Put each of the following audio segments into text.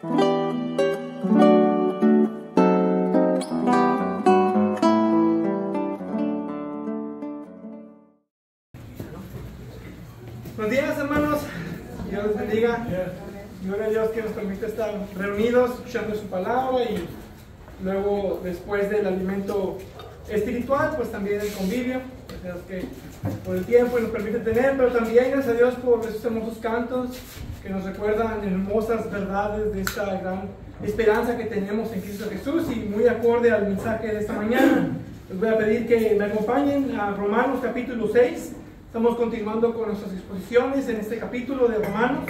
Buenos días, hermanos. Dios les bendiga. Gloria a Dios que nos permite estar reunidos escuchando su palabra y luego, después del alimento espiritual, pues también el convivio. Gracias que por el tiempo nos permite tener, pero también gracias a Dios por esos hermosos cantos que nos recuerdan hermosas verdades de esta gran esperanza que tenemos en Cristo Jesús. Y muy acorde al mensaje de esta mañana, les voy a pedir que me acompañen a Romanos capítulo 6. Estamos continuando con nuestras exposiciones en este capítulo de Romanos.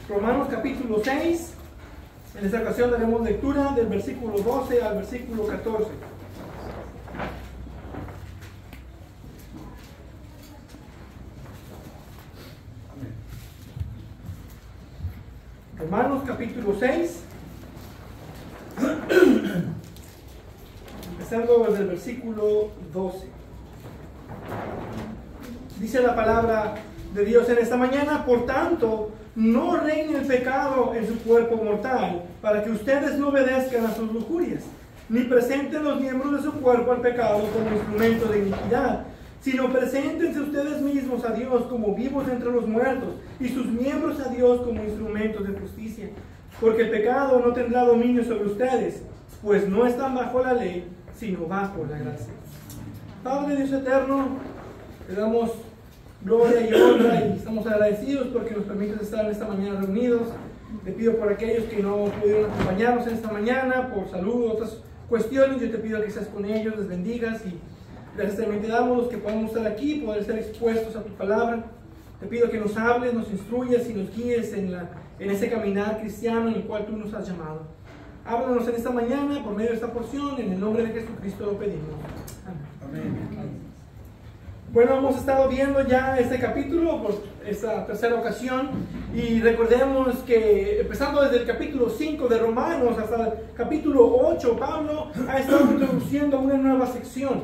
Romanos capítulo 6. En esta ocasión daremos lectura del versículo 12 al versículo 14. Romanos capítulo 6. Empezando desde el versículo 12. Dice la palabra de Dios en esta mañana: por tanto, no reine el pecado en su cuerpo mortal, para que ustedes no obedezcan a sus lujurias, ni presenten los miembros de su cuerpo al pecado como instrumento de iniquidad, sino preséntense ustedes mismos a Dios como vivos entre los muertos, y sus miembros a Dios como instrumentos de justicia. Porque el pecado no tendrá dominio sobre ustedes, pues no están bajo la ley, sino bajo la gracia. Padre Dios eterno, te damos gloria y honra y estamos agradecidos porque nos permites estar en esta mañana reunidos. Te pido por aquellos que no pudieron acompañarnos en esta mañana, por salud o otras cuestiones, yo te pido que seas con ellos, les bendigas, y gracias también te damos los que podamos estar aquí, poder ser expuestos a tu palabra. Te pido que nos hables, nos instruyas y nos guíes en ese caminar cristiano en el cual tú nos has llamado. Háblanos en esta mañana por medio de esta porción, en el nombre de Jesucristo lo pedimos. Amén. Amén. Bueno, hemos estado viendo ya este capítulo por esta tercera ocasión, y recordemos que empezando desde el capítulo 5 de Romanos hasta el capítulo 8, Pablo ha estado introduciendo una nueva sección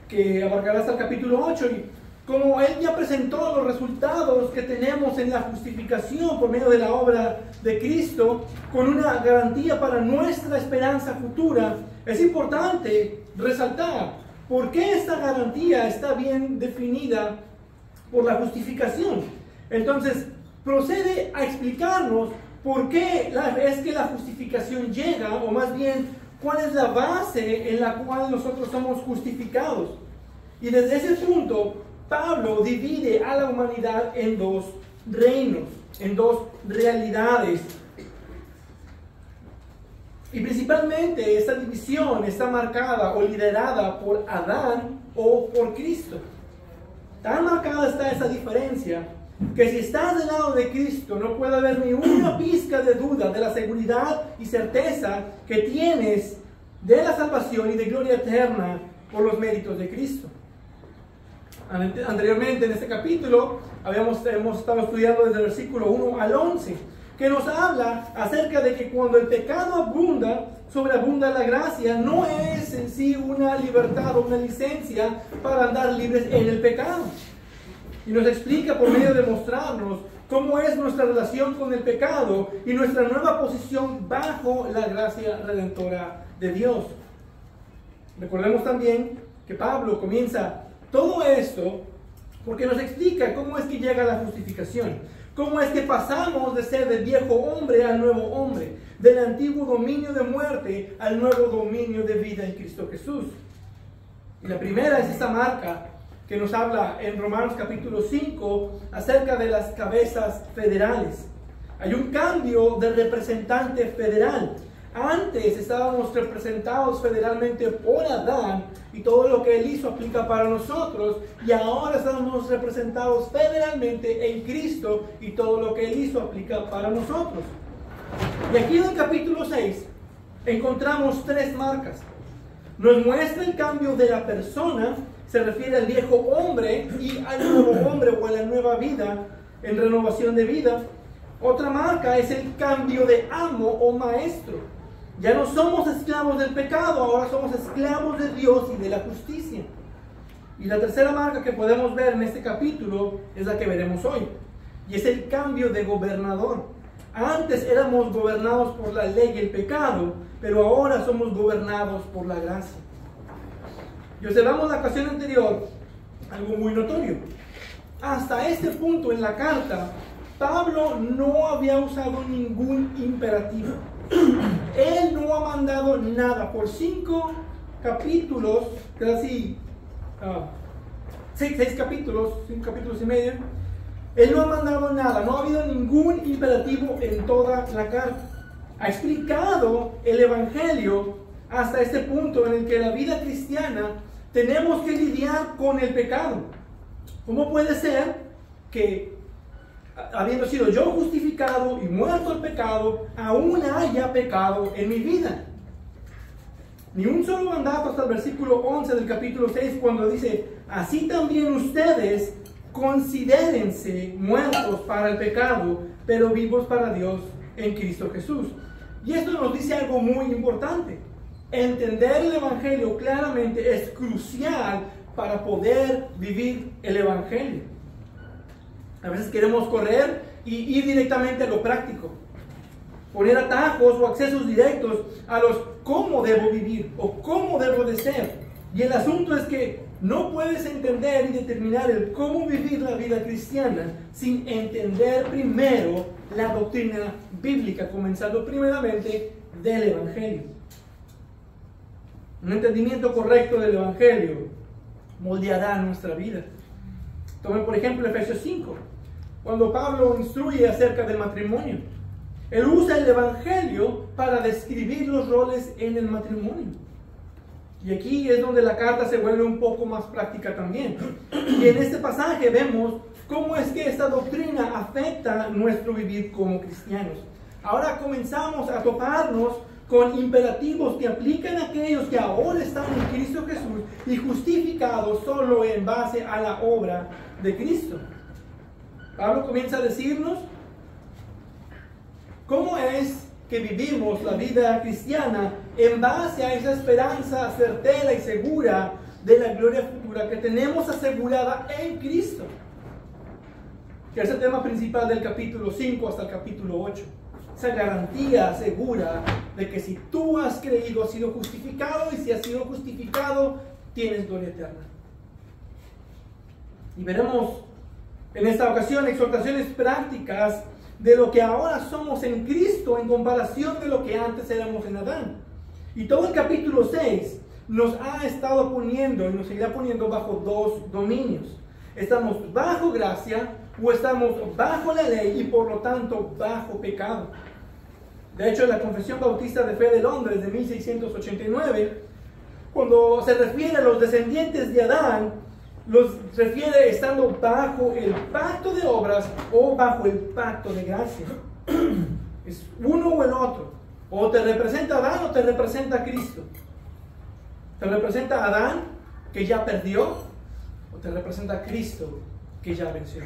que abarcará hasta el capítulo 8, y como él ya presentó los resultados que tenemos en la justificación por medio de la obra de Cristo, con una garantía para nuestra esperanza futura, es importante resaltar ¿por qué esta garantía está bien definida por la justificación? Entonces, procede a explicarnos por qué es que la justificación llega, o más bien, cuál es la base en la cual nosotros somos justificados. Y desde ese punto, Pablo divide a la humanidad en dos reinos, en dos realidades. Y principalmente esta división está marcada o liderada por Adán o por Cristo. Tan marcada está esa diferencia que si estás del lado de Cristo no puede haber ni una pizca de duda de la seguridad y certeza que tienes de la salvación y de gloria eterna por los méritos de Cristo. Anteriormente en este capítulo hemos estado estudiando desde el versículo 1 al 11, que nos habla acerca de que cuando el pecado abunda, sobreabunda la gracia. No es en sí una libertad o una licencia para andar libres en el pecado. Y nos explica por medio de mostrarnos cómo es nuestra relación con el pecado y nuestra nueva posición bajo la gracia redentora de Dios. Recordemos también que Pablo comienza todo esto porque nos explica cómo es que llega la justificación. ¿Cómo es que pasamos de ser del viejo hombre al nuevo hombre? Del antiguo dominio de muerte al nuevo dominio de vida en Cristo Jesús. Y la primera es esta marca que nos habla en Romanos capítulo 5 acerca de las cabezas federales. Hay un cambio de representante federal. Antes estábamos representados federalmente por Adán y todo lo que él hizo aplica para nosotros, y ahora estamos representados federalmente en Cristo y todo lo que él hizo aplica para nosotros. Y aquí en el capítulo 6 encontramos tres marcas. Nos muestra el cambio de la persona, se refiere al viejo hombre y al nuevo hombre o a la nueva vida en renovación de vida. Otra marca es el cambio de amo o maestro. Ya no somos esclavos del pecado, ahora somos esclavos de Dios y de la justicia. Y la tercera marca que podemos ver en este capítulo es la que veremos hoy, y es el cambio de gobernador. Antes éramos gobernados por la ley y el pecado, pero ahora somos gobernados por la gracia. Y observamos la ocasión anterior algo muy notorio. Hasta este punto en la carta, Pablo no había usado ningún imperativo. Él no ha mandado nada. Por 5 capítulos, casi 6 capítulos, 5 capítulos y medio, él no ha mandado nada. No ha habido ningún imperativo en toda la carta. Ha explicado el Evangelio hasta este punto en el que la vida cristiana tenemos que lidiar con el pecado. ¿Cómo puede ser que, habiendo sido yo justificado y muerto al pecado, aún haya pecado en mi vida? Ni un solo mandato hasta el versículo 11 del capítulo 6, cuando dice: así también ustedes considérense muertos para el pecado, pero vivos para Dios en Cristo Jesús. Y esto nos dice algo muy importante. Entender el Evangelio claramente es crucial para poder vivir el Evangelio. A veces queremos correr y ir directamente a lo práctico, poner atajos o accesos directos a los cómo debo vivir o cómo debo de ser. Y el asunto es que no puedes entender y determinar el cómo vivir la vida cristiana sin entender primero la doctrina bíblica, comenzando primeramente del Evangelio. Un entendimiento correcto del Evangelio moldeará nuestra vida. Tomen por ejemplo Efesios 5, cuando Pablo instruye acerca del matrimonio. Él usa el Evangelio para describir los roles en el matrimonio. Y aquí es donde la carta se vuelve un poco más práctica también. Y en este pasaje vemos cómo es que esta doctrina afecta nuestro vivir como cristianos. Ahora comenzamos a toparnos con imperativos que aplican a aquellos que ahora están en Cristo Jesús y justificados solo en base a la obra de Cristo. Pablo comienza a decirnos cómo es que vivimos la vida cristiana en base a esa esperanza certera y segura de la gloria futura que tenemos asegurada en Cristo, que es el tema principal del capítulo 5 hasta el capítulo 8. Esa garantía segura de que si tú has creído, has sido justificado, y si has sido justificado, tienes gloria eterna. Y veremos en esta ocasión exhortaciones prácticas de lo que ahora somos en Cristo en comparación de lo que antes éramos en Adán. Y todo el capítulo 6 nos ha estado poniendo y nos seguirá poniendo bajo 2 dominios. Estamos bajo gracia o estamos bajo la ley y por lo tanto bajo pecado. De hecho, la Confesión Bautista de Fe de Londres de 1689, cuando se refiere a los descendientes de Adán, los refiere estando bajo el pacto de obras o bajo el pacto de gracia. Es uno o el otro. O te representa Adán o te representa Cristo. ¿Te representa Adán, que ya perdió, o te representa Cristo, que ya venció?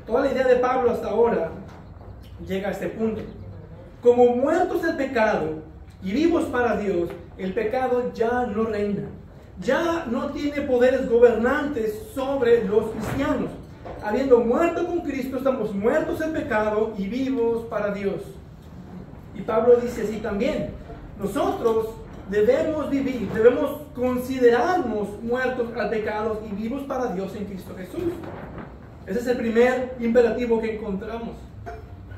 Toda la idea de Pablo hasta ahora llega a este punto. Como muertos al pecado y vivos para Dios, el pecado ya no reina. Ya no tiene poderes gobernantes sobre los cristianos. Habiendo muerto con Cristo, estamos muertos en pecado y vivos para Dios. Y Pablo dice así también: nosotros debemos vivir, debemos considerarnos muertos al pecado y vivos para Dios en Cristo Jesús. Ese es el primer imperativo que encontramos,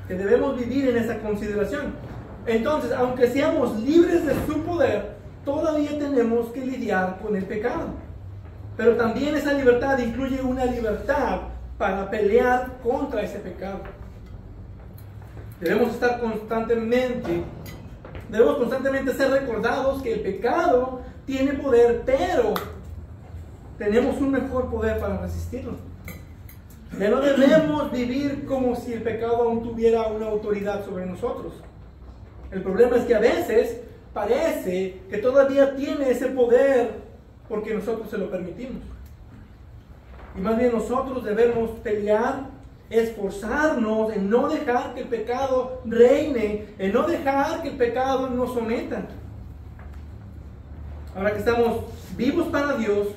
que debemos vivir en esa consideración. Entonces, aunque seamos libres de su poder, todavía tenemos que lidiar con el pecado. Pero también esa libertad incluye una libertad para pelear contra ese pecado. Debemos constantemente ser recordados que el pecado tiene poder, pero tenemos un mejor poder para resistirlo. Ya no debemos vivir como si el pecado aún tuviera una autoridad sobre nosotros. El problema es que a veces parece que todavía tiene ese poder porque nosotros se lo permitimos. Y más bien nosotros debemos pelear, esforzarnos en no dejar que el pecado reine, en no dejar que el pecado nos someta. Ahora que estamos vivos para Dios,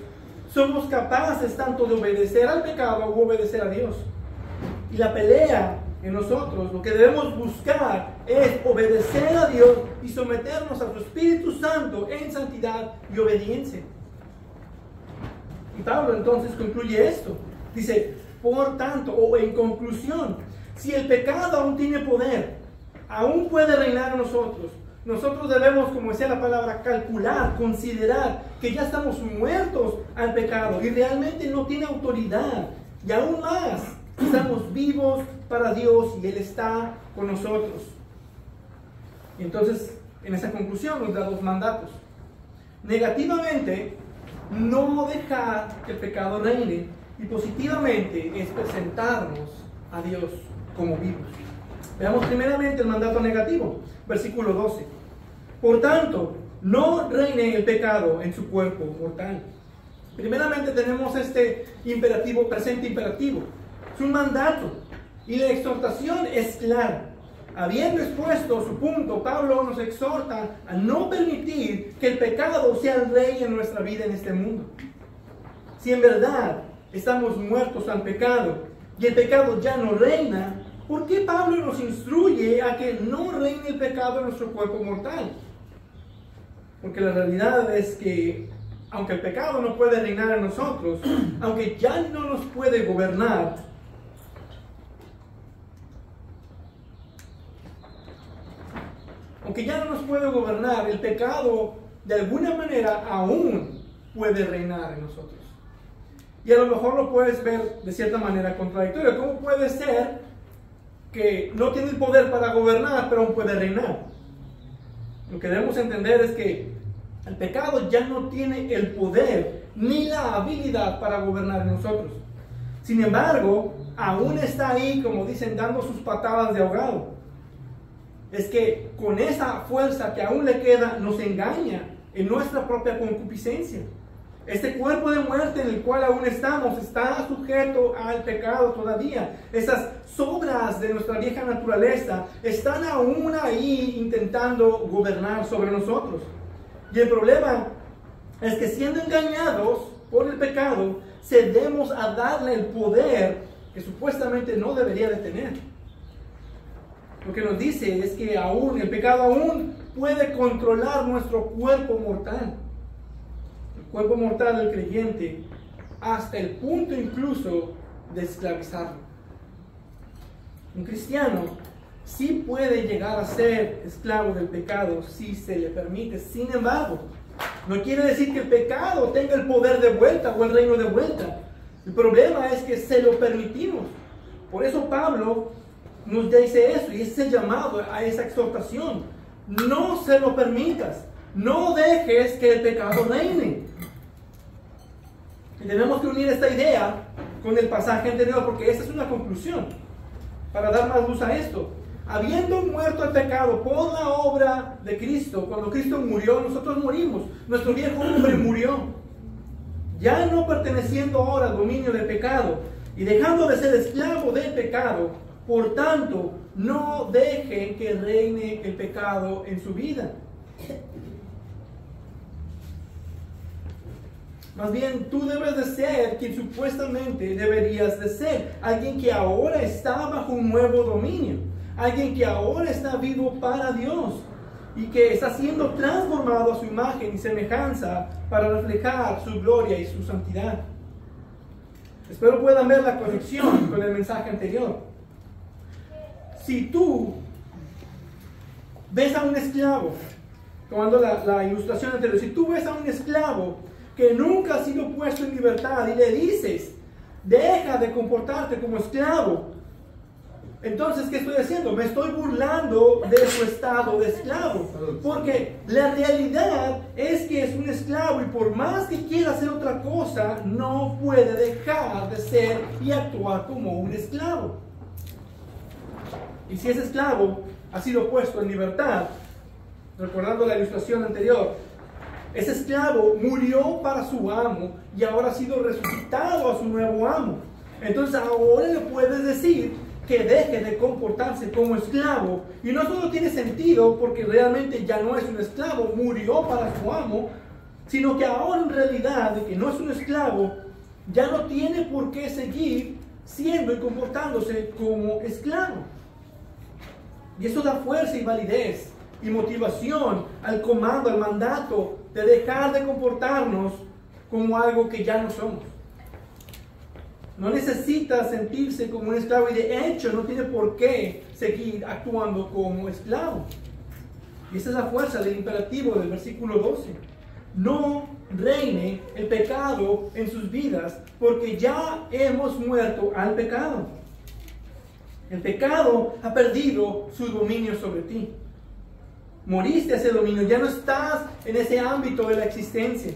somos capaces tanto de obedecer al pecado o obedecer a Dios. Y la pelea en nosotros, lo que debemos buscar es obedecer a Dios y someternos a su Espíritu Santo en santidad y obediencia. Y Pablo entonces concluye esto. Dice, por tanto, o en conclusión, si el pecado aún tiene poder, aún puede reinar en nosotros, nosotros debemos, como decía la palabra, calcular, considerar que ya estamos muertos al pecado y realmente no tiene autoridad. Y aún más, estamos vivos para Dios y Él está con nosotros. Y entonces, en esa conclusión nos da dos mandatos. Negativamente, no dejar que el pecado reine. Y positivamente es presentarnos a Dios como vivos. Veamos primeramente el mandato negativo, versículo 12. Por tanto, no reine el pecado en su cuerpo mortal. Primeramente tenemos este imperativo, presente imperativo. Es un mandato. Y la exhortación es clara. Habiendo expuesto su punto, Pablo nos exhorta a no permitir que el pecado sea el rey en nuestra vida en este mundo. Si en verdad estamos muertos al pecado y el pecado ya no reina, ¿por qué Pablo nos instruye a que no reine el pecado en nuestro cuerpo mortal? Porque la realidad es que, aunque el pecado no puede reinar en nosotros, aunque ya no nos puede gobernar, el pecado de alguna manera aún puede reinar en nosotros. Y a lo mejor lo puedes ver de cierta manera contradictorio. ¿Cómo puede ser que no tiene el poder para gobernar, pero aún puede reinar? Lo que debemos entender es que el pecado ya no tiene el poder ni la habilidad para gobernar en nosotros. Sin embargo, aún está ahí, como dicen, dando sus patadas de ahogado. Es que con esa fuerza que aún le queda, nos engaña en nuestra propia concupiscencia. Este cuerpo de muerte en el cual aún estamos está sujeto al pecado todavía. Esas sobras de nuestra vieja naturaleza están aún ahí intentando gobernar sobre nosotros. Y el problema es que, siendo engañados por el pecado, cedemos a darle el poder que supuestamente no debería de tener. Lo que nos dice es que aún el pecado aún puede controlar nuestro cuerpo mortal. El cuerpo mortal del creyente, hasta el punto incluso de esclavizarlo. Un cristiano sí puede llegar a ser esclavo del pecado si se le permite. Sin embargo, no quiere decir que el pecado tenga el poder de vuelta o el reino de vuelta. El problema es que se lo permitimos. Por eso Pablo nos dice eso, y ese llamado a esa exhortación: no se lo permitas, no dejes que el pecado reine. Y tenemos que unir esta idea con el pasaje anterior, porque esta es una conclusión para dar más luz a esto. Habiendo muerto el pecado por la obra de Cristo, cuando Cristo murió, nosotros morimos, nuestro viejo hombre murió, ya no perteneciendo ahora al dominio del pecado y dejando de ser esclavo del pecado. Por tanto, no dejen que reine el pecado en su vida. Más bien, tú debes de ser quien supuestamente deberías de ser. Alguien que ahora está bajo un nuevo dominio. Alguien que ahora está vivo para Dios. Y que está siendo transformado a su imagen y semejanza para reflejar su gloria y su santidad. Espero puedan ver la conexión con el mensaje anterior. Si tú ves a un esclavo, tomando la ilustración anterior, si tú ves a un esclavo que nunca ha sido puesto en libertad y le dices: deja de comportarte como esclavo, entonces, ¿qué estoy haciendo? Me estoy burlando de su estado de esclavo, porque la realidad es que es un esclavo y por más que quiera hacer otra cosa, no puede dejar de ser y actuar como un esclavo. Y si ese esclavo ha sido puesto en libertad, recordando la ilustración anterior, ese esclavo murió para su amo y ahora ha sido resucitado a su nuevo amo. Entonces ahora le puedes decir que deje de comportarse como esclavo. Y no solo tiene sentido porque realmente ya no es un esclavo, murió para su amo, sino que ahora en realidad de que no es un esclavo, ya no tiene por qué seguir siendo y comportándose como esclavo. Y eso da fuerza y validez y motivación al comando, al mandato de dejar de comportarnos como algo que ya no somos. No necesita sentirse como un esclavo y de hecho no tiene por qué seguir actuando como esclavo. Y esa es la fuerza del imperativo del versículo 12. No reine el pecado en sus vidas porque ya hemos muerto al pecado. El pecado ha perdido su dominio sobre ti. Moriste a ese dominio, ya no estás en ese ámbito de la existencia.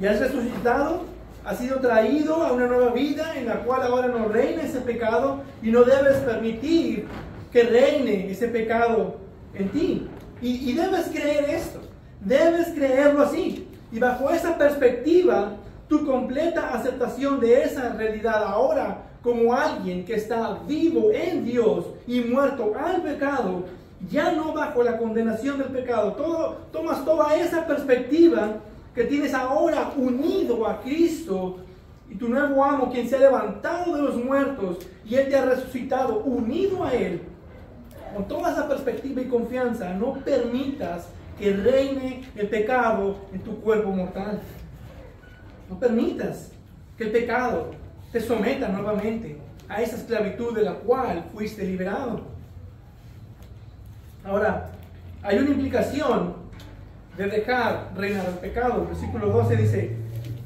Ya has resucitado, has sido traído a una nueva vida en la cual ahora no reina ese pecado y no debes permitir que reine ese pecado en ti. Y debes creer esto, debes creerlo así. Y bajo esa perspectiva, tu completa aceptación de esa realidad ahora como alguien que está vivo en Dios y muerto al pecado, ya no bajo la condenación del pecado. Tomas toda esa perspectiva que tienes ahora unido a Cristo y tu nuevo amo, quien se ha levantado de los muertos y Él te ha resucitado, unido a Él. Con toda esa perspectiva y confianza, no permitas que reine el pecado en tu cuerpo mortal. No permitas que el pecado te someta nuevamente a esa esclavitud de la cual fuiste liberado. Ahora, hay una implicación de dejar reinar el pecado. El versículo 12 dice: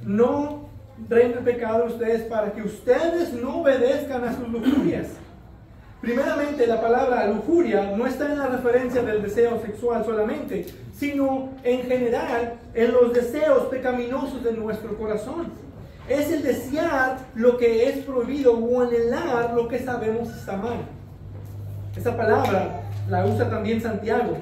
no reine el pecado en ustedes para que ustedes no obedezcan a sus lujurias. Primeramente, la palabra lujuria no está en la referencia del deseo sexual solamente, sino en general en los deseos pecaminosos de nuestro corazón. Es el desear lo que es prohibido o anhelar lo que sabemos está mal. Esa palabra la usa también Santiago,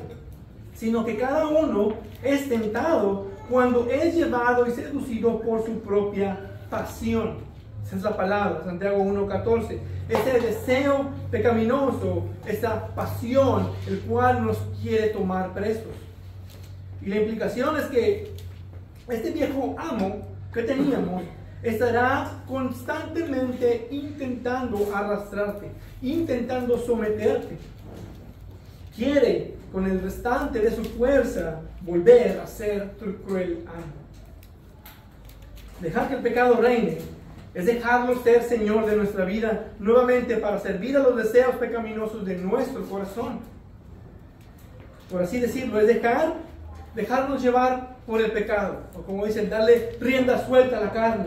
sino que cada uno es tentado cuando es llevado y seducido por su propia pasión. Esa es la palabra, Santiago 1:14. Ese deseo pecaminoso, esa pasión, el cual nos quiere tomar presos. Y la implicación es que este viejo amo que teníamos estará constantemente intentando arrastrarte, intentando someterte. Quiere, con el restante de su fuerza, volver a ser tu cruel amo. Dejar que el pecado reine es dejarlo ser Señor de nuestra vida nuevamente para servir a los deseos pecaminosos de nuestro corazón. Por así decirlo, es dejarnos llevar por el pecado, o como dicen, darle rienda suelta a la carne.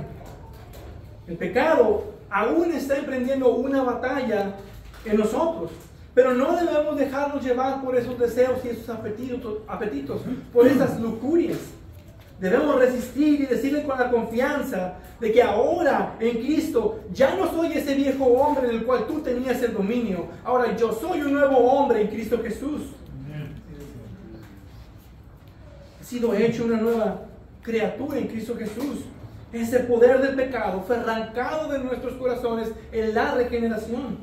El pecado aún está emprendiendo una batalla en nosotros, pero no debemos dejarnos llevar por esos deseos y esos apetitos, por esas lujurias. Debemos resistir y decirle con la confianza de que ahora en Cristo ya no soy ese viejo hombre en el cual tú tenías el dominio. Ahora yo soy un nuevo hombre en Cristo Jesús. He sido hecho una nueva criatura en Cristo Jesús. Ese poder del pecado fue arrancado de nuestros corazones en la regeneración.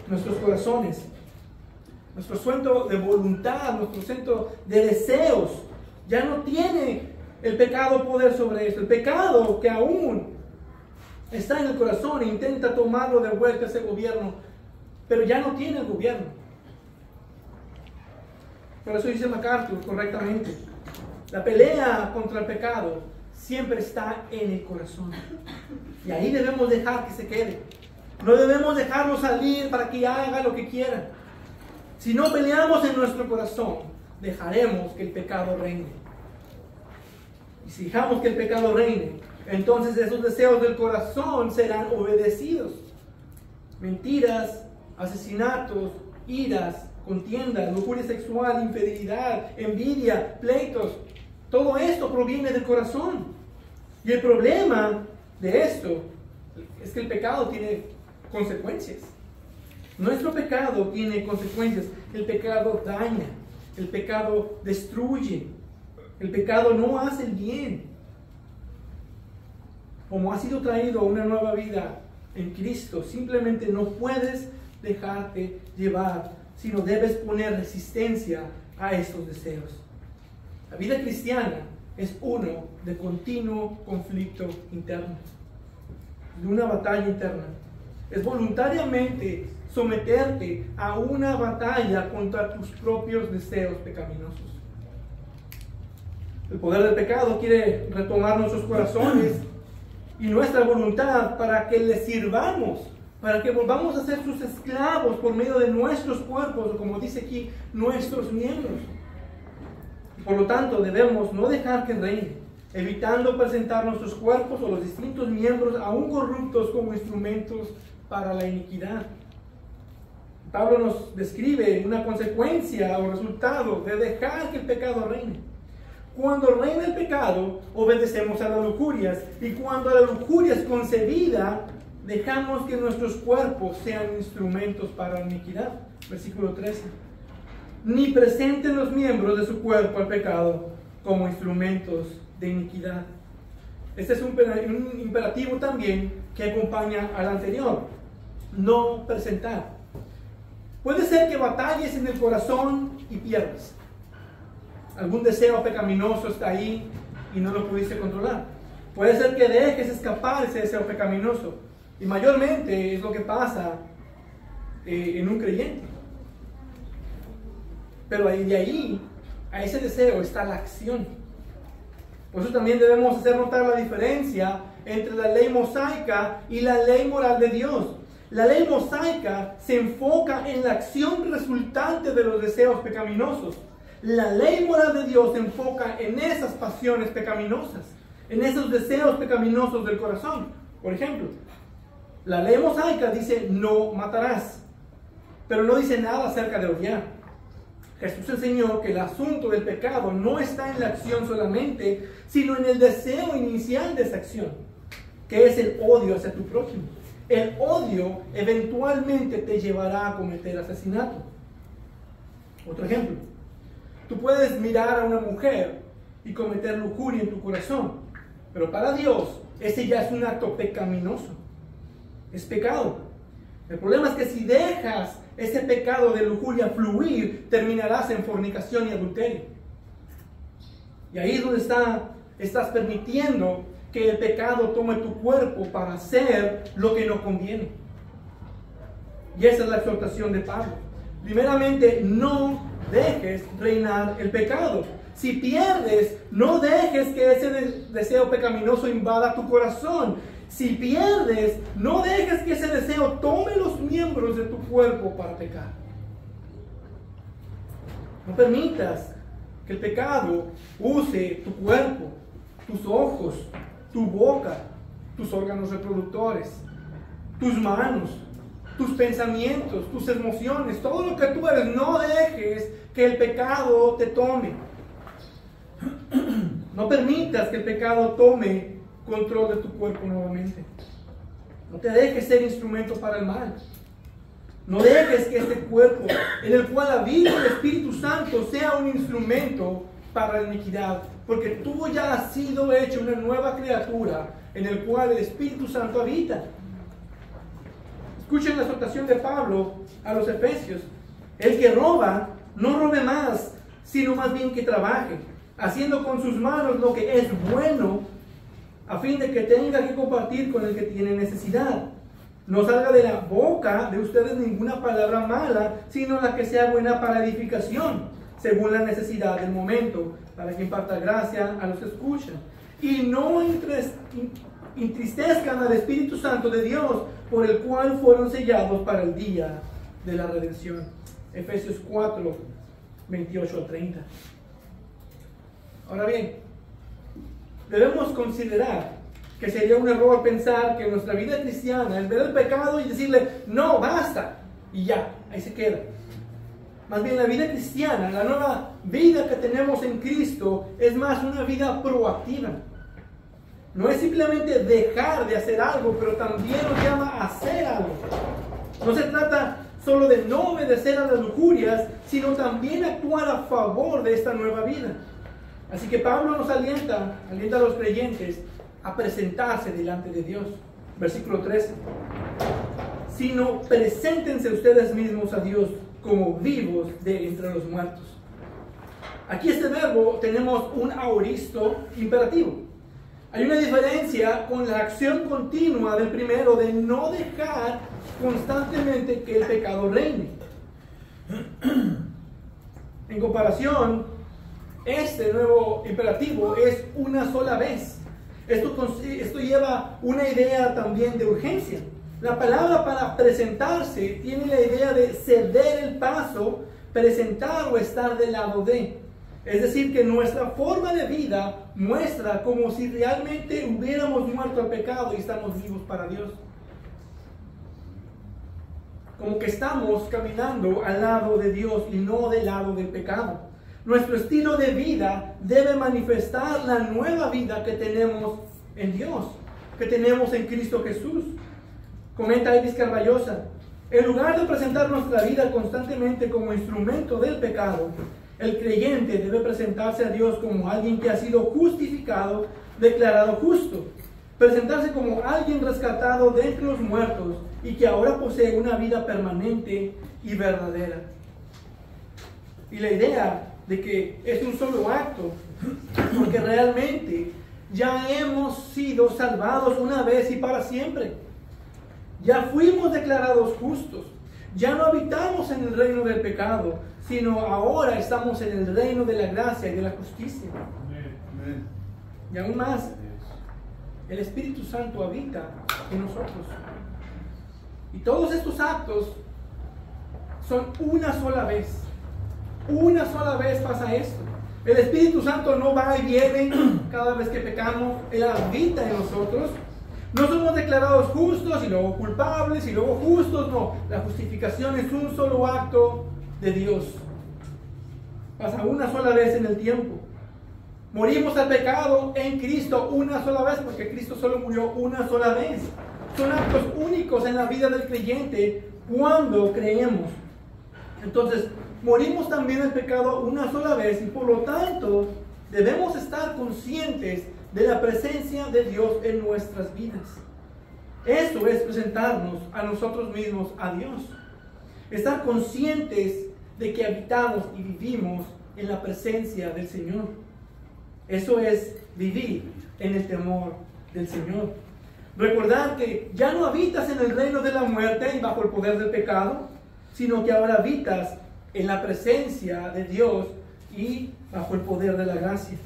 Nuestros corazones, nuestro centro de voluntad, nuestro centro de deseos, ya no tiene el pecado poder sobre esto. El pecado que aún está en el corazón e intenta tomarlo de vuelta ese gobierno, pero ya no tiene el gobierno. Por eso dice MacArthur correctamente: la pelea contra el pecado siempre está en el corazón. Y ahí debemos dejar que se quede. No debemos dejarlo salir para que haga lo que quiera. Si no peleamos en nuestro corazón, dejaremos que el pecado reine. Y si dejamos que el pecado reine, entonces esos deseos del corazón serán obedecidos. Mentiras, asesinatos, iras, contiendas, lujuria sexual, infidelidad, envidia, pleitos, todo esto proviene del corazón. Y el problema de esto es que el pecado tiene consecuencias. Nuestro pecado tiene consecuencias. El pecado daña, el pecado destruye, el pecado no hace el bien. Como has sido traído a una nueva vida en Cristo, simplemente no puedes dejarte llevar, sino debes poner resistencia a estos deseos. La vida cristiana es uno de continuo conflicto interno. de una batalla interna. Es voluntariamente someterte a una batalla contra tus propios deseos pecaminosos. El poder del pecado quiere retomar nuestros corazones y nuestra voluntad para que le sirvamos, para que volvamos a ser sus esclavos por medio de nuestros cuerpos, o como dice aquí, nuestros miembros. Por lo tanto, debemos no dejar que reine, evitando presentar nuestros cuerpos o los distintos miembros aún corruptos como instrumentos para la iniquidad. Pablo nos describe una consecuencia o resultado de dejar que el pecado reine. Cuando reina el pecado, obedecemos a las lujurias, y cuando la lujuria es concebida, dejamos que nuestros cuerpos sean instrumentos para la iniquidad. Versículo 13. Ni presenten los miembros de su cuerpo al pecado como instrumentos de iniquidad. Este es un imperativo también que acompaña al anterior. No presentar. Puede ser que batalles en el corazón y pierdas. Algún deseo pecaminoso está ahí y no lo pudiste controlar. Puede ser que dejes escapar ese deseo pecaminoso. Y mayormente es lo que pasa en un creyente. Pero de ahí, a ese deseo está la acción. Por eso también debemos hacer notar la diferencia entre la ley mosaica y la ley moral de Dios. La ley mosaica se enfoca en la acción resultante de los deseos pecaminosos. La ley moral de Dios se enfoca en esas pasiones pecaminosas, en esos deseos pecaminosos del corazón. Por ejemplo, la ley mosaica dice no matarás, pero no dice nada acerca de odiar. Jesús enseñó que el asunto del pecado no está en la acción solamente, sino en el deseo inicial de esa acción, que es el odio hacia tu prójimo. El odio eventualmente te llevará a cometer asesinato. Otro ejemplo. Tú puedes mirar a una mujer y cometer lujuria en tu corazón, pero para Dios ese ya es un acto pecaminoso. Es pecado. El problema es que si dejas ese pecado de lujuria fluir, terminarás en fornicación y adulterio. Y ahí es donde estás permitiendo que el pecado tome tu cuerpo para hacer lo que no conviene. Y esa es la exhortación de Pablo. Primeramente, no dejes reinar el pecado. Si pierdes, no dejes que ese deseo pecaminoso invada tu corazón. Si pierdes, no dejes que ese deseo tome los miembros de tu cuerpo para pecar. No permitas que el pecado use tu cuerpo, tus ojos, tu boca, tus órganos reproductores, tus manos, tus pensamientos, tus emociones, todo lo que tú eres. No dejes que el pecado te tome. No permitas que el pecado tome control de tu cuerpo nuevamente. No te dejes ser instrumento para el mal. No dejes que este cuerpo en el cual habita el Espíritu Santo sea un instrumento para la iniquidad, porque tú ya has sido hecho una nueva criatura en el cual el Espíritu Santo habita. Escuchen la exhortación de Pablo a los Efesios. El que roba, no robe más, sino más bien que trabaje, haciendo con sus manos lo que es bueno, a fin de que tenga que compartir con el que tiene necesidad. No salga de la boca de ustedes ninguna palabra mala, sino la que sea buena para edificación, según la necesidad del momento, para que imparta gracia a los que escuchan. Y no entristezcan al Espíritu Santo de Dios, por el cual fueron sellados para el día de la redención. Efesios 4, 28 al 30. Ahora bien, debemos considerar que sería un error pensar que nuestra vida cristiana es ver el pecado y decirle, no, basta, y ya, ahí se queda. Más bien la vida cristiana, la nueva vida que tenemos en Cristo, es más una vida proactiva. No es simplemente dejar de hacer algo, pero también nos llama a hacer algo. No se trata solo de no obedecer a las lujurias, sino también actuar a favor de esta nueva vida. Así que Pablo nos alienta a los creyentes a presentarse delante de Dios. Versículo 13. Sino preséntense ustedes mismos a Dios como vivos de entre los muertos. Aquí este verbo tenemos un aoristo imperativo. Hay una diferencia con la acción continua del primero de no dejar constantemente que el pecado reine. En comparación, este nuevo imperativo es una sola vez. Esto lleva una idea también de urgencia. La palabra para presentarse tiene la idea de ceder el paso, presentar o estar del lado de. Es decir, que nuestra forma de vida muestra como si realmente hubiéramos muerto al pecado y estamos vivos para Dios. Como que estamos caminando al lado de Dios y no del lado del pecado. Nuestro estilo de vida debe manifestar la nueva vida que tenemos en Dios, que tenemos en Cristo Jesús. Comenta Ibis Carballosa: en lugar de presentar nuestra vida constantemente como instrumento del pecado, el creyente debe presentarse a Dios como alguien que ha sido justificado, declarado justo. Presentarse como alguien rescatado de entre los muertos y que ahora posee una vida permanente y verdadera. Y la idea de que es un solo acto, porque realmente ya hemos sido salvados una vez y para siempre. Ya fuimos declarados justos. Ya no habitamos en el reino del pecado, sino ahora estamos en el reino de la gracia y de la justicia. Amén. Y aún más, el Espíritu Santo habita en nosotros. Y todos estos actos son una sola vez. Una sola vez pasa esto. El Espíritu Santo no va y viene cada vez que pecamos. Él habita en nosotros. No somos declarados justos y luego culpables y luego justos. No, la justificación es un solo acto de Dios. Pasa una sola vez en el tiempo. Morimos al pecado en Cristo una sola vez, porque Cristo solo murió una sola vez. Son actos únicos en la vida del creyente cuando creemos. Entonces, morimos también al pecado una sola vez y por lo tanto debemos estar conscientes de la presencia de Dios en nuestras vidas. Eso es presentarnos a nosotros mismos a Dios. Estar conscientes de que habitamos y vivimos en la presencia del Señor. Eso es vivir en el temor del Señor. Recordar que ya no habitas en el reino de la muerte y bajo el poder del pecado, sino que ahora habitas en la presencia de Dios y bajo el poder de la gracia.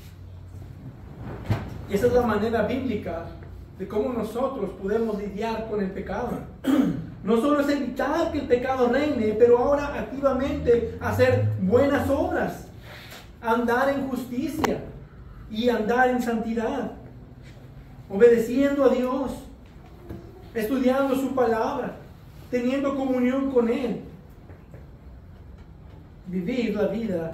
Y esa es la manera bíblica de cómo nosotros podemos lidiar con el pecado. No solo es evitar que el pecado reine, pero ahora activamente hacer buenas obras, andar en justicia y andar en santidad, obedeciendo a Dios, estudiando su palabra, teniendo comunión con Él. Vivir la vida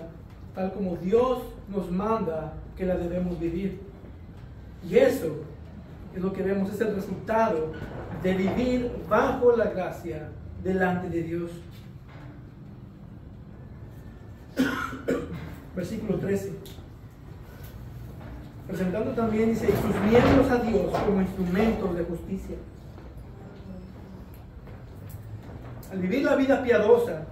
tal como Dios nos manda que la debemos vivir. Y eso es lo que vemos, es el resultado de vivir bajo la gracia delante de Dios. Versículo 13. Presentando también, dice, sus miembros a Dios como instrumentos de justicia. Al vivir la vida piadosa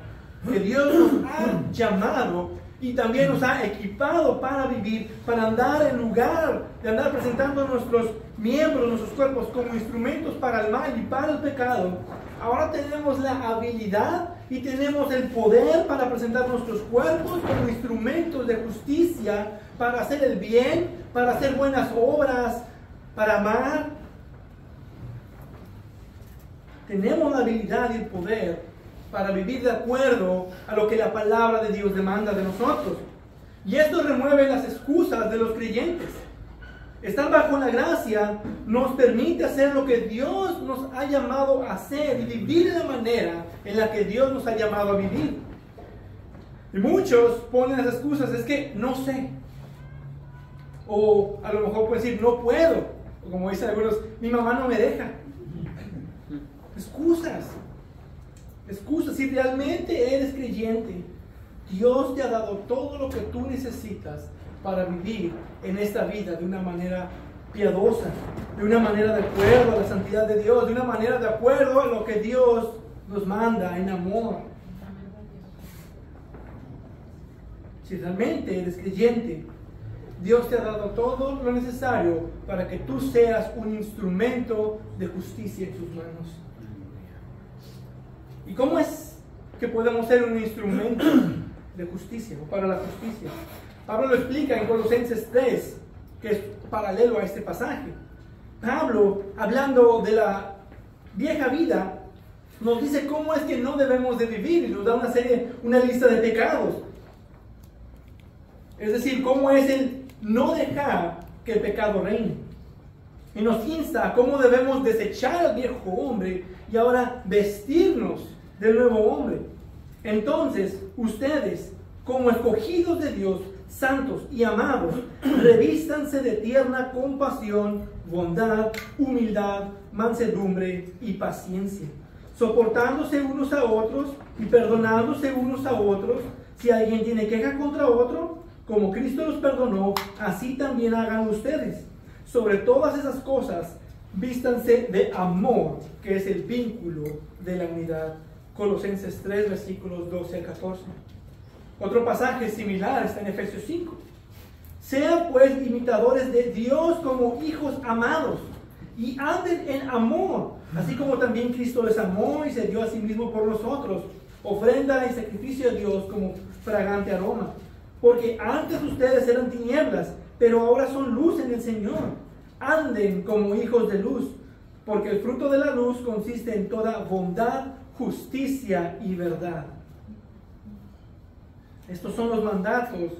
que Dios nos ha llamado y también nos ha equipado para vivir, para andar en lugar de andar presentando nuestros miembros, nuestros cuerpos como instrumentos para el mal y para el pecado, ahora tenemos la habilidad y tenemos el poder para presentar nuestros cuerpos como instrumentos de justicia, para hacer el bien, para hacer buenas obras, para amar. Tenemos la habilidad y el poder para vivir de acuerdo a lo que la palabra de Dios demanda de nosotros. Y esto remueve las excusas de los creyentes. Estar bajo la gracia nos permite hacer lo que Dios nos ha llamado a hacer y vivir de la manera en la que Dios nos ha llamado a vivir. Y muchos ponen las excusas, es que no sé. O a lo mejor pueden decir, no puedo. O como dicen algunos, mi mamá no me deja. Excusas. Excusas. Si realmente eres creyente, Dios te ha dado todo lo que tú necesitas para vivir en esta vida de una manera piadosa, de una manera de acuerdo a la santidad de Dios, de una manera de acuerdo a lo que Dios nos manda en amor. Si realmente eres creyente, Dios te ha dado todo lo necesario para que tú seas un instrumento de justicia en sus manos. ¿Y cómo es que podemos ser un instrumento de justicia o para la justicia? Pablo lo explica en Colosenses 3, que es paralelo a este pasaje. Pablo, hablando de la vieja vida, nos dice cómo es que no debemos de vivir y nos da una lista de pecados. Es decir, cómo es el no dejar que el pecado reine. Y nos insta a cómo debemos desechar al viejo hombre y ahora vestirnos del nuevo hombre. Entonces, ustedes, como escogidos de Dios, santos y amados, revístanse de tierna compasión, bondad, humildad, mansedumbre y paciencia, soportándose unos a otros y perdonándose unos a otros. Si alguien tiene queja contra otro, como Cristo los perdonó, así también hagan ustedes. Sobre todas esas cosas, vístanse de amor, que es el vínculo de la unidad. Colosenses 3, versículos 12 al 14. Otro pasaje similar está en Efesios 5. Sean pues imitadores de Dios como hijos amados, y anden en amor, así como también Cristo les amó y se dio a sí mismo por nosotros, ofrenda y sacrificio a Dios como fragante aroma. Porque antes ustedes eran tinieblas, pero ahora son luz en el Señor. Anden como hijos de luz, porque el fruto de la luz consiste en toda bondad, justicia y verdad. Estos son los mandatos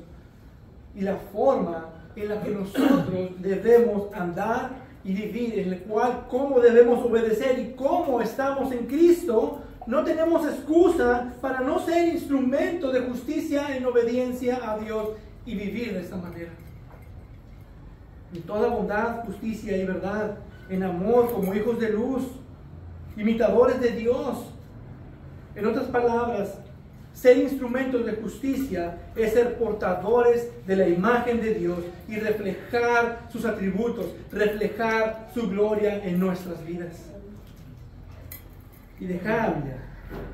y la forma en la que nosotros debemos andar y vivir, en el cual cómo debemos obedecer y cómo estamos en Cristo. No tenemos excusa para no ser instrumento de justicia en obediencia a Dios y vivir de esta manera. En toda bondad, justicia y verdad, en amor como hijos de luz, imitadores de Dios. En otras palabras, ser instrumentos de justicia es ser portadores de la imagen de Dios y reflejar sus atributos, reflejar su gloria en nuestras vidas. Y dejar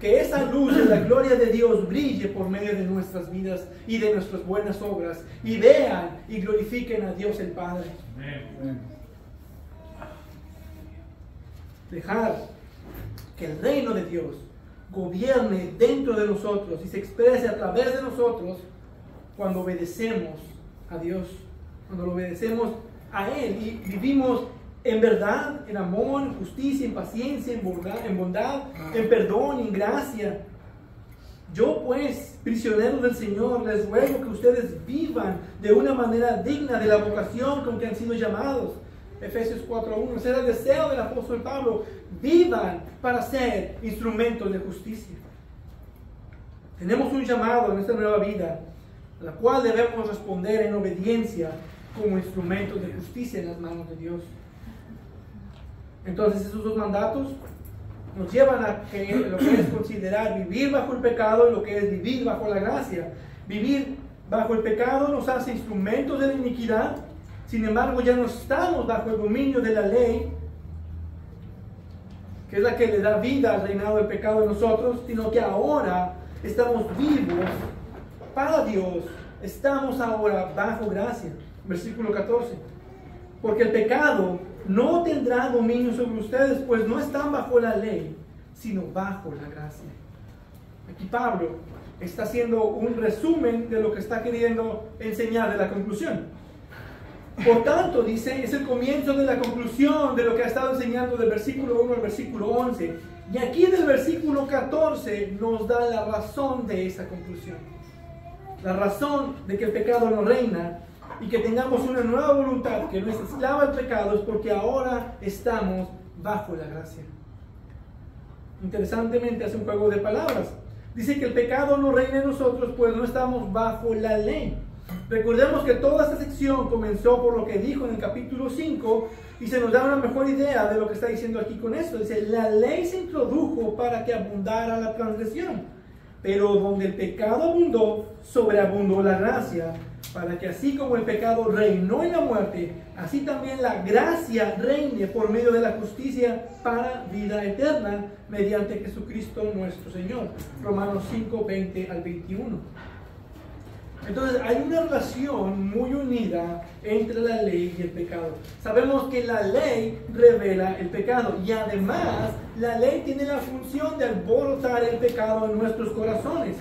que esa luz de la gloria de Dios brille por medio de nuestras vidas y de nuestras buenas obras, y vean y glorifiquen a Dios el Padre. Amén. Dejar que el reino de Dios gobierne dentro de nosotros y se exprese a través de nosotros cuando obedecemos a Dios, cuando lo obedecemos a Él y vivimos en verdad, en amor, en justicia, en paciencia, en bondad, en perdón, en gracia. Yo pues, prisionero del Señor, les ruego que ustedes vivan de una manera digna de la vocación con que han sido llamados. Efesios 4:1. Ese era el deseo del apóstol Pablo. Vivan para ser instrumentos de justicia. Tenemos un llamado en esta nueva vida, a la cual debemos responder en obediencia como instrumentos de justicia en las manos de Dios. Entonces esos dos mandatos nos llevan a lo que es considerar vivir bajo el pecado y lo que es vivir bajo la gracia. Vivir bajo el pecado nos hace instrumentos de la iniquidad. Sin embargo, ya no estamos bajo el dominio de la ley, que es la que le da vida al reinado del pecado en nosotros, sino que ahora estamos vivos para Dios. Estamos ahora bajo gracia. Versículo 14. Porque el pecado no tendrá dominio sobre ustedes, pues no están bajo la ley, sino bajo la gracia. Aquí Pablo está haciendo un resumen de lo que está queriendo enseñar de la conclusión. Por tanto, dice, es el comienzo de la conclusión de lo que ha estado enseñando del versículo 1 al versículo 11. Y aquí del versículo 14 nos da la razón de esa conclusión. La razón de que el pecado no reina y que tengamos una nueva voluntad que no es esclava al pecado es porque ahora estamos bajo la gracia. Interesantemente hace un juego de palabras. Dice que el pecado no reina en nosotros, pues no estamos bajo la ley. Recordemos que toda esta sección comenzó por lo que dijo en el capítulo 5 y se nos da una mejor idea de lo que está diciendo aquí con esto. Dice, la ley se introdujo para que abundara la transgresión, pero donde el pecado abundó, sobreabundó la gracia, para que así como el pecado reinó en la muerte, así también la gracia reine por medio de la justicia para vida eterna, mediante Jesucristo nuestro Señor. Romanos 5, 20 al 21. Entonces hay una relación muy unida entre la ley y el pecado. Sabemos que la ley revela el pecado y además la ley tiene la función de alborotar el pecado en nuestros corazones.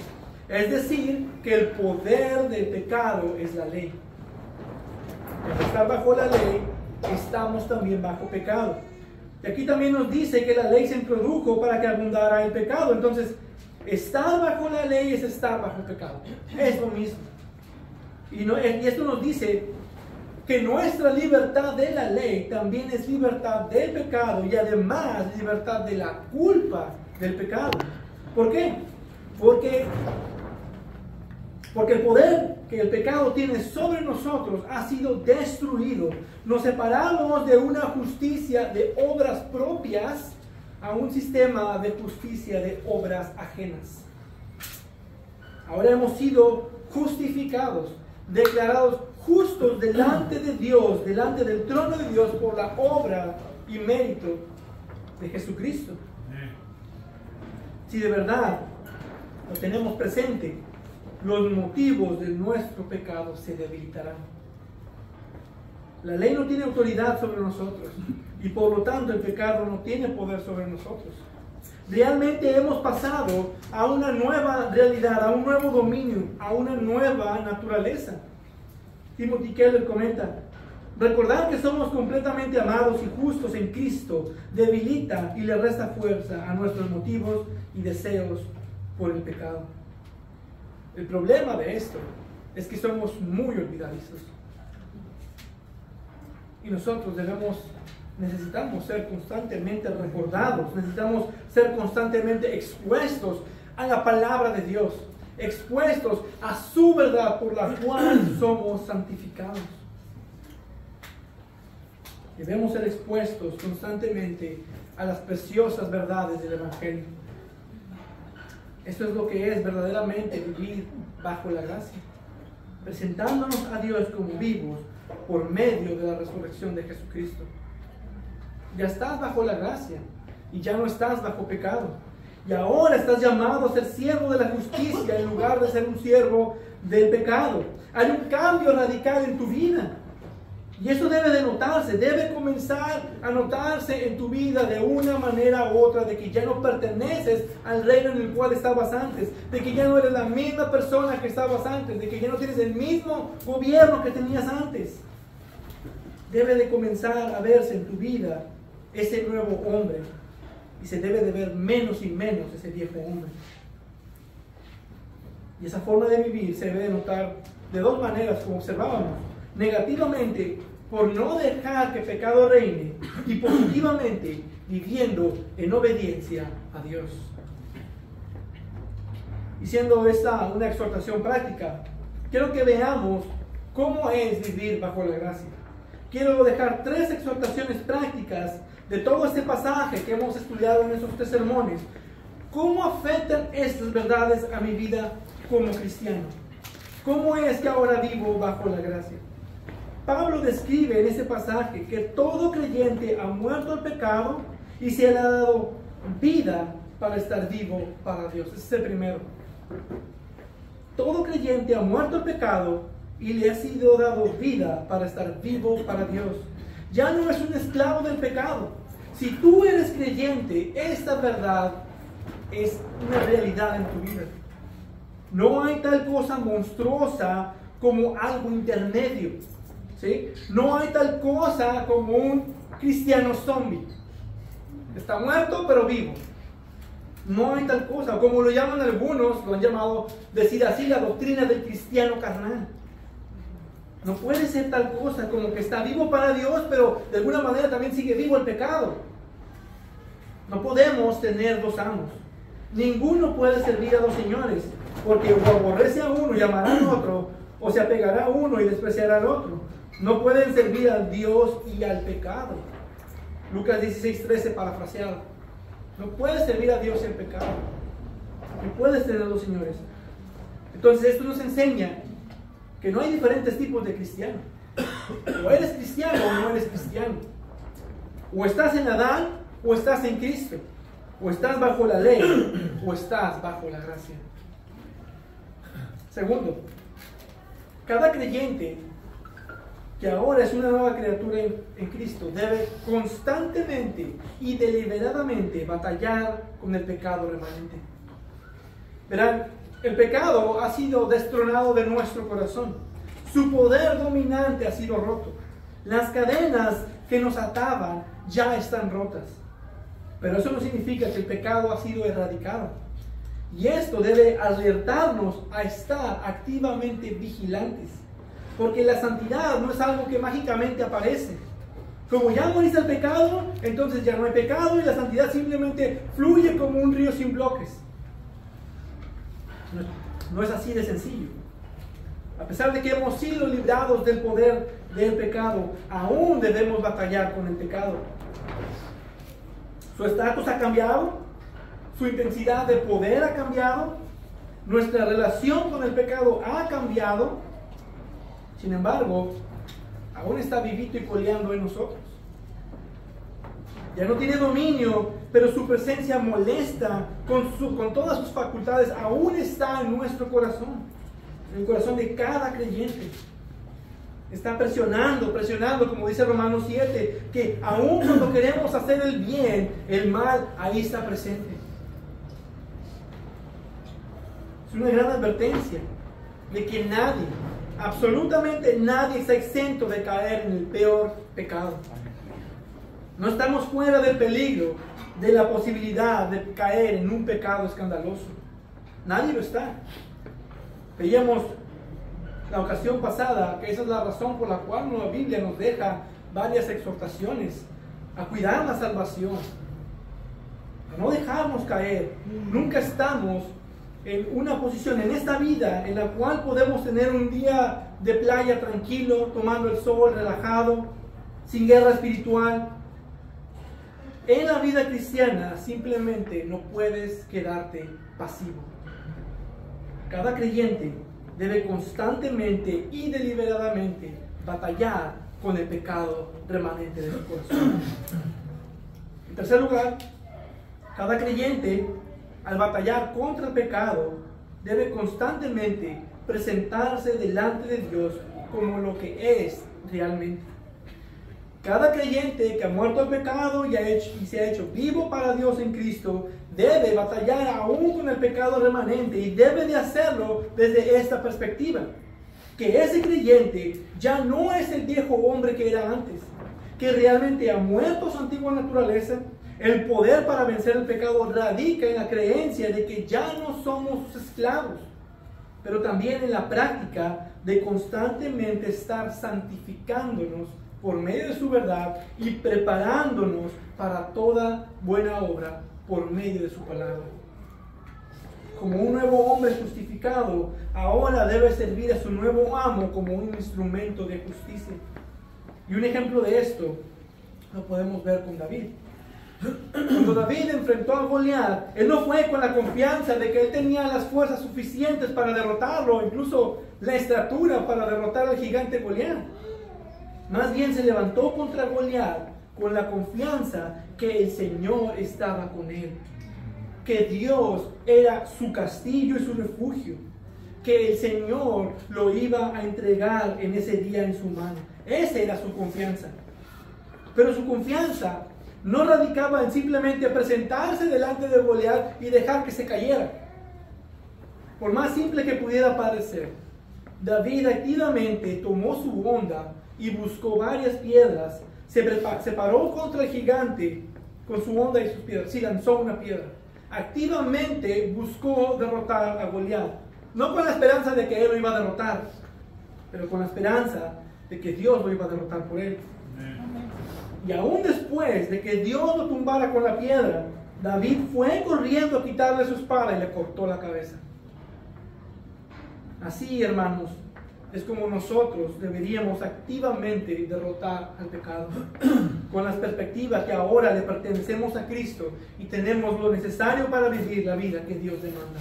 Es decir, que el poder del pecado es la ley. Al estar bajo la ley, estamos también bajo pecado. Y aquí también nos dice que la ley se introdujo para que abundara el pecado. Entonces, estar bajo la ley es estar bajo el pecado. Es lo mismo. Y esto nos dice que nuestra libertad de la ley también es libertad del pecado y además libertad de la culpa del pecado. ¿Por qué? Porque el poder que el pecado tiene sobre nosotros ha sido destruido. Nos separamos de una justicia de obras propias a un sistema de justicia de obras ajenas. Ahora hemos sido justificados, declarados justos delante de Dios, delante del trono de Dios por la obra y mérito de Jesucristo. Si de verdad lo tenemos presente, los motivos de nuestro pecado se debilitarán. La ley no tiene autoridad sobre nosotros y por lo tanto el pecado no tiene poder sobre nosotros. Realmente hemos pasado a una nueva realidad, a un nuevo dominio, a una nueva naturaleza. Timothy Keller comenta: recordar que somos completamente amados y justos en Cristo debilita y le resta fuerza a nuestros motivos y deseos por el pecado. El problema de esto es que somos muy olvidadizos. Y nosotros necesitamos ser constantemente recordados, necesitamos ser constantemente expuestos a la palabra de Dios, expuestos a su verdad por la cual somos santificados. Debemos ser expuestos constantemente a las preciosas verdades del Evangelio. Esto es lo que es verdaderamente vivir bajo la gracia, presentándonos a Dios como vivos por medio de la resurrección de Jesucristo. Ya estás bajo la gracia y ya no estás bajo pecado. Y ahora estás llamado a ser siervo de la justicia en lugar de ser un siervo del pecado. Hay un cambio radical en tu vida. Y eso debe de notarse, debe comenzar a notarse en tu vida de una manera u otra, de que ya no perteneces al reino en el cual estabas antes, de que ya no eres la misma persona que estabas antes, de que ya no tienes el mismo gobierno que tenías antes. Debe de comenzar a verse en tu vida ese nuevo hombre y se debe de ver menos y menos ese viejo hombre. Y esa forma de vivir se debe de notar de dos maneras, como observábamos: negativamente, por no dejar que pecado reine, y positivamente, viviendo en obediencia a Dios. Y siendo esta una exhortación práctica, quiero que veamos cómo es vivir bajo la gracia. Quiero dejar 3 exhortaciones prácticas de todo este pasaje que hemos estudiado en esos 3 sermones. ¿Cómo afectan estas verdades a mi vida como cristiano? ¿Cómo es que ahora vivo bajo la gracia? Pablo describe en este pasaje que todo creyente ha muerto al pecado y se le ha dado vida para estar vivo para Dios. Ese es el primero. Todo creyente ha muerto al pecado y le ha sido dado vida para estar vivo para Dios. Ya no es un esclavo del pecado. Si tú eres creyente, esta verdad es una realidad en tu vida. No hay tal cosa monstruosa como algo intermedio. ¿Sí? No hay tal cosa como un cristiano zombie. Está muerto pero vivo. No hay tal cosa, como lo llaman algunos, lo han llamado, decir así, la doctrina del cristiano carnal. No puede ser tal cosa como que está vivo para Dios, pero de alguna manera también sigue vivo el pecado. No podemos tener 2 amos. Ninguno puede servir a 2 señores, porque o aborrece a uno y amará al otro, o se apegará a uno y despreciará al otro. No pueden servir a Dios y al pecado. Lucas 16:13 parafraseado. No puedes servir a Dios y al pecado. No puedes tener 2 señores. Entonces esto nos enseña que no hay diferentes tipos de cristiano. O eres cristiano o no eres cristiano. O estás en Adán o estás en Cristo. O estás bajo la ley o estás bajo la gracia. Segundo, Cada creyente que ahora es una nueva criatura en Cristo debe constantemente y deliberadamente batallar con el pecado remanente. Verán, el pecado ha sido destronado de nuestro corazón. Su poder dominante ha sido roto. Las cadenas que nos ataban ya están rotas. Pero eso no significa que el pecado ha sido erradicado. Y esto debe alertarnos a estar activamente vigilantes. Porque la santidad no es algo que mágicamente aparece. Como ya moriste al pecado, entonces ya no hay pecado y la santidad simplemente fluye como un río sin bloques. No es así de sencillo. A pesar de que hemos sido librados del poder del pecado, aún debemos batallar con el pecado. Su estatus ha cambiado, su intensidad de poder ha cambiado, nuestra relación con el pecado ha cambiado. Sin embargo, aún está vivito y coleando en nosotros. Ya no tiene dominio, pero su presencia molesta con todas sus facultades aún está en nuestro corazón, en el corazón de cada creyente. Está presionando, como dice Romanos 7, que aún cuando queremos hacer el bien, el mal ahí está presente. Es una gran advertencia de que nadie, absolutamente nadie está exento de caer en el peor pecado. No estamos fuera del peligro, de la posibilidad de caer en un pecado escandaloso. Nadie lo está. Veíamos la ocasión pasada que esa es la razón por la cual la Biblia nos deja varias exhortaciones a cuidar la salvación, a no dejarnos caer. Nunca estamos en una posición en esta vida en la cual podemos tener un día de playa tranquilo, tomando el sol, relajado, sin guerra espiritual. En la vida cristiana simplemente no puedes quedarte pasivo. Cada creyente debe constantemente y deliberadamente batallar con el pecado remanente de su corazón. En tercer lugar, cada creyente, al batallar contra el pecado, debe constantemente presentarse delante de Dios como lo que es realmente. Cada creyente que ha muerto al pecado y se ha hecho vivo para Dios en Cristo, debe batallar aún con el pecado remanente y debe de hacerlo desde esta perspectiva. Que ese creyente ya no es el viejo hombre que era antes, que realmente ha muerto su antigua naturaleza. El poder para vencer el pecado radica en la creencia de que ya no somos sus esclavos, pero también en la práctica de constantemente estar santificándonos por medio de su verdad y preparándonos para toda buena obra por medio de su palabra. Como un nuevo hombre justificado, ahora debe servir a su nuevo amo como un instrumento de justicia. Y un ejemplo de esto lo podemos ver con David. Cuando David enfrentó a Goliat, él no fue con la confianza de que él tenía las fuerzas suficientes para derrotarlo, incluso la estatura para derrotar al gigante Goliat. Más bien se levantó contra Goliat con la confianza que el Señor estaba con él, que Dios era su castillo y su refugio, que el Señor lo iba a entregar en ese día en su mano. Esa era su confianza. Pero su confianza no radicaba en simplemente presentarse delante de Goliat y dejar que se cayera. Por más simple que pudiera parecer, David activamente tomó su onda y buscó varias piedras, se paró contra el gigante con su onda y sus piedras, sí, lanzó una piedra. Activamente buscó derrotar a Goliat, no con la esperanza de que él lo iba a derrotar, pero con la esperanza de que Dios lo iba a derrotar por él. Y aún después de que Dios lo tumbara con la piedra, David fue corriendo a quitarle su espada y le cortó la cabeza. Así, hermanos, es como nosotros deberíamos activamente derrotar al pecado, con las perspectivas que ahora le pertenecemos a Cristo y tenemos lo necesario para vivir la vida que Dios demanda.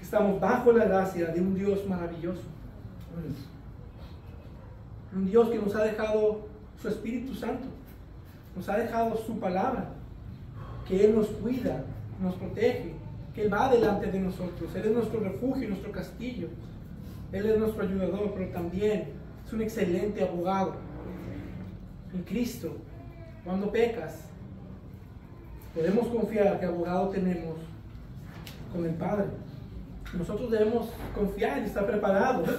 Estamos bajo la gracia de un Dios maravilloso, un Dios que nos ha dejado su Espíritu Santo, nos ha dejado su palabra, que Él nos cuida, nos protege, que Él va delante de nosotros, Él es nuestro refugio, nuestro castillo. Él es nuestro ayudador, pero también es un excelente abogado. En Cristo, cuando pecas, podemos confiar que abogado tenemos con el Padre. Nosotros debemos confiar y estar preparados,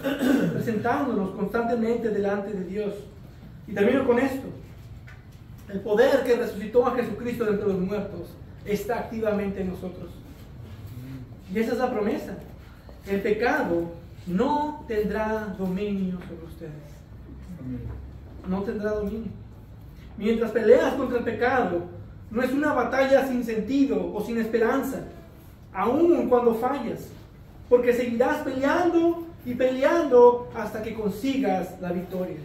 presentándonos constantemente delante de Dios. Y termino con esto. El poder que resucitó a Jesucristo de entre los muertos está activamente en nosotros. Y esa es la promesa. El pecado no tendrá dominio sobre ustedes. No tendrá dominio. Mientras peleas contra el pecado, no es una batalla sin sentido o sin esperanza, aun cuando fallas, porque seguirás peleando y peleando hasta que consigas la victoria.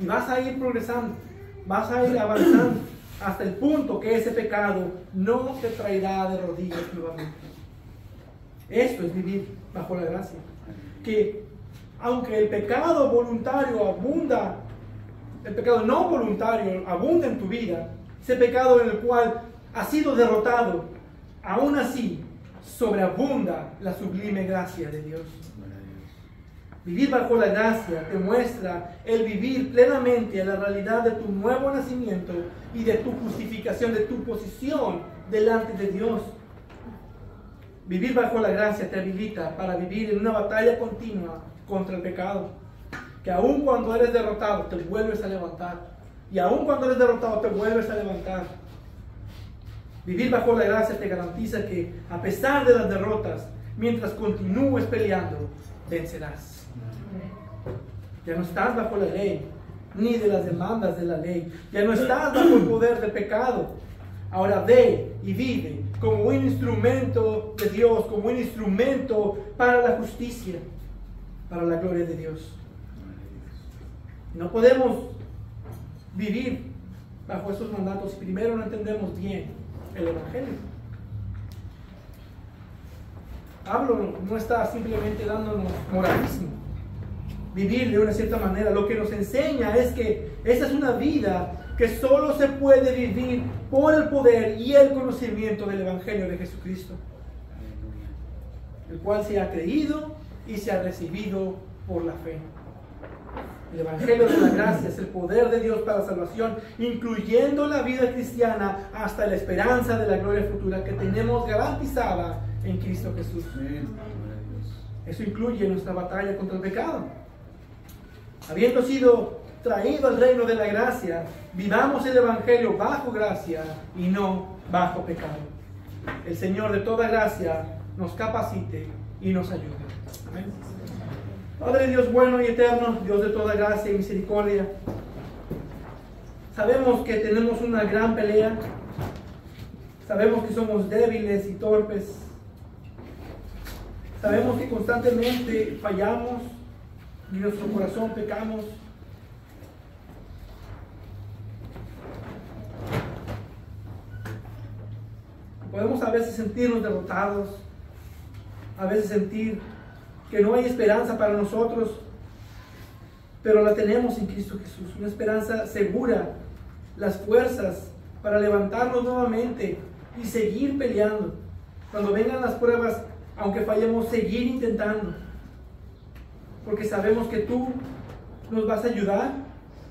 Y vas a ir progresando, vas a ir avanzando hasta el punto que ese pecado no te traerá de rodillas nuevamente. Esto es vivir bajo la gracia. Que aunque el pecado voluntario abunda, el pecado no voluntario abunda en tu vida, ese pecado en el cual has sido derrotado, aún así sobreabunda la sublime gracia de Dios. Vivir bajo la gracia te muestra el vivir plenamente a la realidad de tu nuevo nacimiento y de tu justificación, de tu posición delante de Dios. Vivir bajo la gracia te habilita para vivir en una batalla continua contra el pecado. Que aun cuando eres derrotado te vuelves a levantar. Y aun cuando eres derrotado te vuelves a levantar. Vivir bajo la gracia te garantiza que a pesar de las derrotas, mientras continúes peleando, vencerás. Ya no estás bajo la ley, ni de las demandas de la ley. Ya no estás bajo el poder del pecado. Ahora ve y vive como un instrumento de Dios, como un instrumento para la justicia, para la gloria de Dios. No podemos vivir bajo estos mandatos si primero no entendemos bien el Evangelio. Pablo no está simplemente dándonos moralismo, vivir de una cierta manera. Lo que nos enseña es que esa es una vida que solo se puede vivir por el poder y el conocimiento del Evangelio de Jesucristo, el cual se ha creído y se ha recibido por la fe. El Evangelio de la gracia es el poder de Dios para la salvación, incluyendo la vida cristiana hasta la esperanza de la gloria futura que tenemos garantizada en Cristo Jesús. Eso incluye nuestra batalla contra el pecado. Habiendo sido traído al reino de la gracia, vivamos el Evangelio bajo gracia y no bajo pecado. El Señor de toda gracia nos capacite y nos ayude. Amén. Padre Dios bueno y eterno, Dios de toda gracia y misericordia, sabemos que tenemos una gran pelea, sabemos que somos débiles y torpes, sabemos que constantemente fallamos y en nuestro corazón pecamos. Podemos a veces sentirnos derrotados, a veces sentir que no hay esperanza para nosotros, pero la tenemos en Cristo Jesús, una esperanza segura, las fuerzas para levantarnos nuevamente y seguir peleando. Cuando vengan las pruebas, aunque fallemos, seguir intentando, porque sabemos que tú nos vas a ayudar,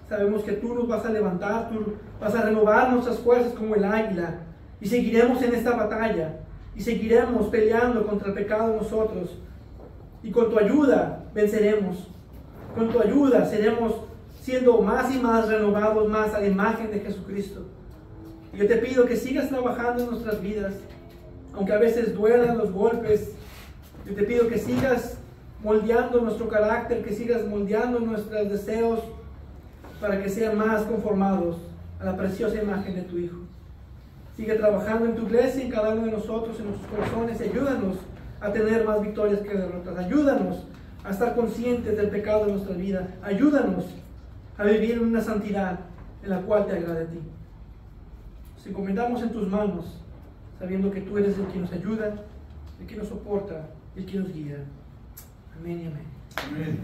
sabemos que tú nos vas a levantar, tú vas a renovar nuestras fuerzas como el águila, y seguiremos en esta batalla, y seguiremos peleando contra el pecado nosotros. Y con tu ayuda venceremos. Con tu ayuda seremos siendo más y más renovados, más a la imagen de Jesucristo. Y yo te pido que sigas trabajando en nuestras vidas, aunque a veces duelan los golpes. Yo te pido que sigas moldeando nuestro carácter, que sigas moldeando nuestros deseos para que sean más conformados a la preciosa imagen de tu Hijo. Sigue trabajando en tu iglesia, en cada uno de nosotros, en nuestros corazones, y ayúdanos a tener más victorias que derrotas. Ayúdanos a estar conscientes del pecado de nuestra vida. Ayúdanos a vivir en una santidad en la cual te agrade a ti. Nos encomendamos en tus manos, sabiendo que tú eres el que nos ayuda, el que nos soporta, el que nos guía. Amén y amén. Amén.